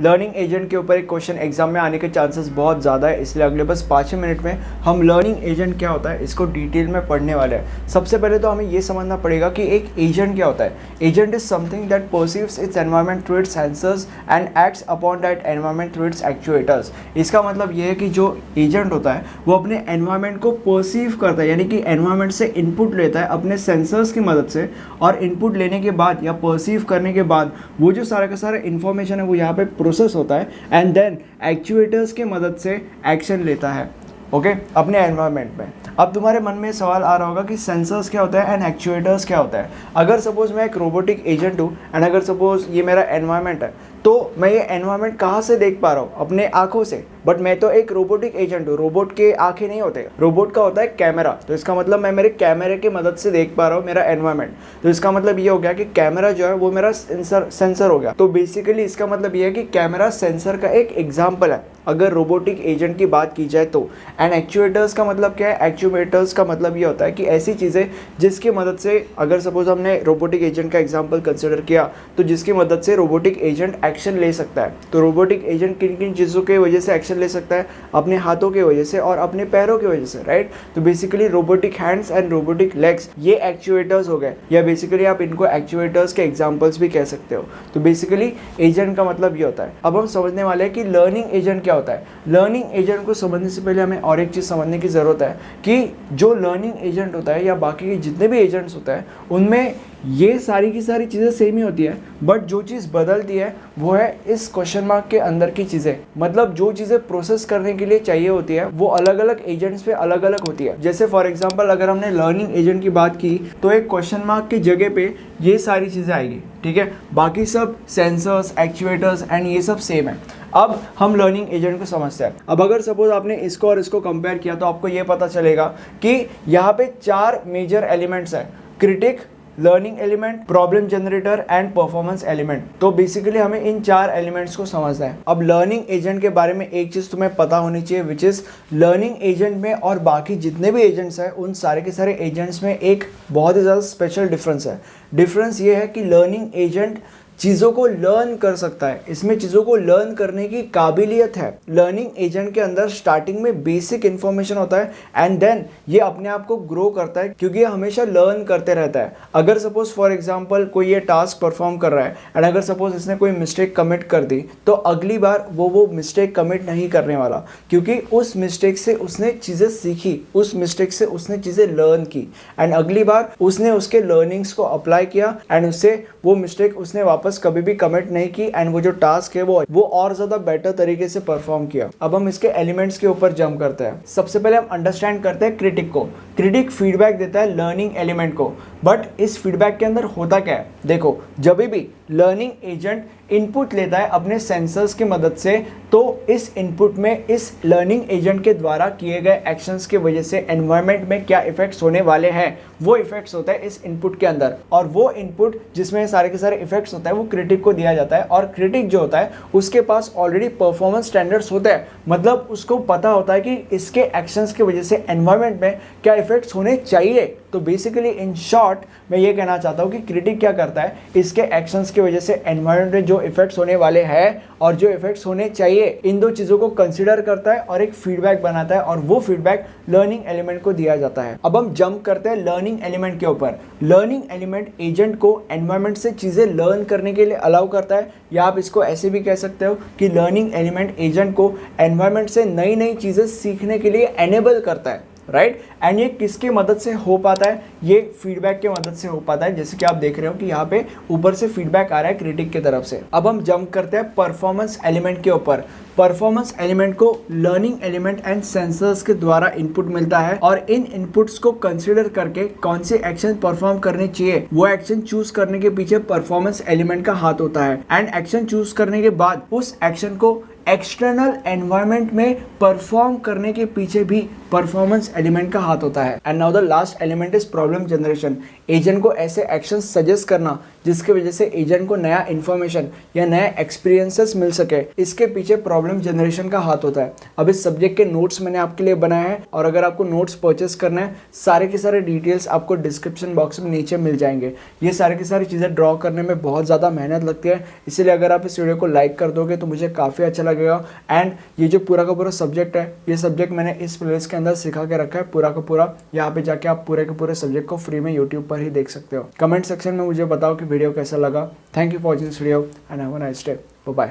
Learning agent के ऊपर एक क्वेश्चन एग्जाम में आने के चांसेस बहुत ज़्यादा है, इसलिए अगले बस 5 मिनट में हम लर्निंग एजेंट क्या होता है इसको डिटेल में पढ़ने वाले हैं। सबसे पहले तो हमें ये समझना पड़ेगा कि एक एजेंट क्या होता है। Agent is something that perceives its environment through it's sensors and acts upon that environment through it's actuators. इसका मतलब ये है कि जो एजेंट होता है वो अपने एनवायरमेंट को परसीव करता है, यानी कि एनवायरमेंट से इनपुट लेता है अपने सेंसर्स की मदद से, और इनपुट लेने के बाद या परसीव करने के बाद वो जो सारा का सारा इन्फॉर्मेशन है वो यहाँ पे प्रोसेस होता है एंड देन एक्चुएटर्स की मदद से एक्शन लेता है ओके अपने एनवायरनमेंट में। अब तुम्हारे मन में सवाल आ रहा होगा कि सेंसर्स क्या होता है एंड एक्चुएटर्स क्या होता है। अगर सपोज मैं एक रोबोटिक एजेंट हूँ एंड अगर सपोज ये मेरा एनवायरनमेंट है तो मैं ये एनवायरनमेंट कहाँ से देख पा रहा हूँ? अपने आंखों से। बट मैं तो एक रोबोटिक एजेंट हूँ, रोबोट के आंखें नहीं होते, रोबोट का होता है कैमरा। तो इसका मतलब मैं मेरे कैमरे की मदद से देख पा रहा हूँ मेरा एनवायरनमेंट। तो इसका मतलब ये हो गया कि कैमरा जो है वो मेरा सेंसर हो गया। तो बेसिकली इसका मतलब ये है कि कैमरा सेंसर का एक एग्जाम्पल है अगर रोबोटिक एजेंट की बात की जाए तो। एंड एक्चुएटर्स का मतलब क्या है? एक्चुएटर्स का मतलब ये होता है कि ऐसी चीज़ें जिसकी मदद से, अगर सपोज हमने रोबोटिक एजेंट का एग्जांपल कंसिडर किया तो जिसकी मदद से रोबोटिक एजेंट एक्शन ले सकता है। तो रोबोटिक एजेंट किन किन चीज़ों की वजह से एक्शन ले सकता है? अपने हाथों की वजह से और अपने पैरों की वजह से, राइट। तो basically robotic hands and robotic legs ये एक्चुएटर्स हो गए, या बेसिकली आप इनको एक्चुएटर्स के एग्जाम्पल्स भी कह सकते हो। तो बेसिकली एजेंट का मतलब ये होता है। अब हम समझने वाले हैं कि लर्निंग एजेंट क्या होता है। लर्निंग एजेंट को समझने से पहले हमें और एक चीज़ समझने की ज़रूरत है कि जो लर्निंग एजेंट होता है या बाकी के जितने भी एजेंट्स होते हैं उनमें ये सारी की सारी चीज़ें सेम ही होती है, बट जो चीज़ बदलती है वो है इस क्वेश्चन मार्क के अंदर की चीज़ें। मतलब जो चीज़ें प्रोसेस करने के लिए चाहिए होती है वो अलग अलग एजेंट्स पे अलग अलग होती है। जैसे फॉर एग्जांपल अगर हमने लर्निंग एजेंट की बात की तो एक क्वेश्चन मार्क की जगह पे ये सारी चीज़ें आएगी, ठीक है। बाकी सब सेंसर्स, एक्चुएटर्स एंड ये सब सेम है। अब हम लर्निंग एजेंट को समझते हैं। अब अगर सपोज आपने इसको और इसको कंपेयर किया तो आपको ये पता चलेगा कि यहाँ पे 4 मेजर एलिमेंट्स है: critic, learning element, problem generator and performance element. तो बेसिकली हमें इन 4 एलिमेंट्स को समझना है। अब लर्निंग एजेंट के बारे में एक चीज़ तुम्हें पता होनी चाहिए, विच इज़ लर्निंग एजेंट में और बाकी जितने भी एजेंट्स हैं उन सारे के सारे एजेंट्स में एक बहुत ही ज़्यादा स्पेशल डिफरेंस है। डिफरेंस ये है कि लर्निंग एजेंट चीज़ों को लर्न कर सकता है, इसमें चीज़ों को लर्न करने की काबिलियत है। लर्निंग एजेंट के अंदर स्टार्टिंग में बेसिक इन्फॉर्मेशन होता है एंड देन ये अपने आप को ग्रो करता है क्योंकि ये हमेशा लर्न करते रहता है। अगर सपोज फॉर एग्जांपल कोई ये टास्क परफॉर्म कर रहा है एंड अगर सपोज इसने कोई मिस्टेक कमिट कर दी तो अगली बार वो मिस्टेक कमिट नहीं करने वाला, क्योंकि उस मिस्टेक से उसने चीज़ें सीखी, उस मिस्टेक से उसने चीज़ें लर्न की एंड अगली बार उसने उसके लर्निंग्स को अप्लाई किया एंड उससे वो मिस्टेक उसने वापस कभी भी कमिट नहीं की एंड वो जो टास्क है वो और ज्यादा बेटर तरीके से परफॉर्म किया। अब हम इसके एलिमेंट्स के ऊपर जंप करते हैं। सबसे पहले हम अंडरस्टैंड करते हैं क्रिटिक को। क्रिटिक फीडबैक देता है लर्निंग एलिमेंट को, बट इस फीडबैक के अंदर होता क्या है? देखो, जब भी लर्निंग एजेंट इनपुट लेता है अपने सेंसर्स की मदद से तो इस इनपुट में इस लर्निंग एजेंट के द्वारा किए गए एक्शंस की वजह से एनवायरनमेंट में क्या इफेक्ट्स होने वाले हैं वो इफेक्ट्स होता है इस इनपुट के अंदर, और वो इनपुट जिसमें सारे के सारे इफेक्ट्स होता है वो क्रिटिक को दिया जाता है। और क्रिटिक जो होता है उसके पास ऑलरेडी परफॉर्मेंस स्टैंडर्ड्स होते हैं, मतलब उसको पता होता है कि इसके एक्शंस की वजह से एनवायरनमेंट में क्या इफेक्ट्स होने चाहिए। तो बेसिकली इन शॉर्ट मैं ये कहना चाहता हूँ कि क्रिटिक क्या करता है, इसके एक्शंस की वजह से एनवायरनमेंट में जो इफेक्ट्स होने वाले हैं और जो इफेक्ट्स होने चाहिए इन दो चीज़ों को कंसीडर करता है और एक फीडबैक बनाता है, और वो फीडबैक लर्निंग एलिमेंट को दिया जाता है। अब हम जंप करते हैं लर्निंग एलिमेंट के ऊपर। लर्निंग एलिमेंट एजेंट को एनवायरनमेंट से चीज़ें लर्न करने के लिए अलाउ करता है, या आप इसको ऐसे भी कह सकते हो कि लर्निंग एलिमेंट एजेंट को एनवायरनमेंट से नई नई चीज़ें सीखने के लिए एनेबल करता है, राइट। एंड ये किसकी मदद से हो पाता है? ये फीडबैक की मदद से हो पाता है, जैसे कि आप देख रहे हो कि यहाँ पे ऊपर से फीडबैक आ रहा है क्रिटिक की तरफ से। अब हम जंप करते हैं परफॉर्मेंस एलिमेंट के ऊपर। परफॉर्मेंस एलिमेंट को लर्निंग एलिमेंट एंड सेंसर्स के द्वारा इनपुट मिलता है, और इन इनपुट्स को कंसीडर करके कौन से एक्शन परफॉर्म करने चाहिए वो एक्शन चूज करने के पीछे परफॉर्मेंस एलिमेंट का हाथ होता है। एंड एक्शन चूज करने के बाद उस एक्शन को एक्सटर्नल एनवायरनमेंट में परफॉर्म करने के पीछे भी परफॉर्मेंस एलिमेंट का हाथ होता है। And now the last element is problem generation. Agent को ऐसे एक्शन सजेस्ट करना जिसकी वजह से एजेंट को नया इन्फॉर्मेशन या नया एक्सपीरियंसेस मिल सके। इसके पीछे प्रॉब्लम जनरेशन का हाथ होता है। अब इस सब्जेक्ट के नोट्स मैंने आपके लिए बनाए हैं और अगर आपको नोट्स परचेस करना है, सारे के सारे डिटेल्स आपको डिस्क्रिप्शन बॉक्स में नीचे मिल जाएंगे। ये सारी की सारी चीज़ें ड्रॉ करने में बहुत ज़्यादा मेहनत लगती है, इसलिए अगर आप इस वीडियो को लाइक कर दोगे तो मुझे काफ़ी अच्छा लगेगा। एंड ये जो पूरा का पूरा सब्जेक्ट है, ये सब्जेक्ट मैंने इस प्लेलिस्ट के अंदर सिखा के रखा है पूरा का पूरा। यहाँ पे जाके आप पूरे के पूरे सब्जेक्ट को फ्री में यूट्यूब पर ही देख सकते हो। कमेंट सेक्शन में मुझे बताओ कि वीडियो कैसा लगा। Thank you for watching this video and have a nice day. Bye.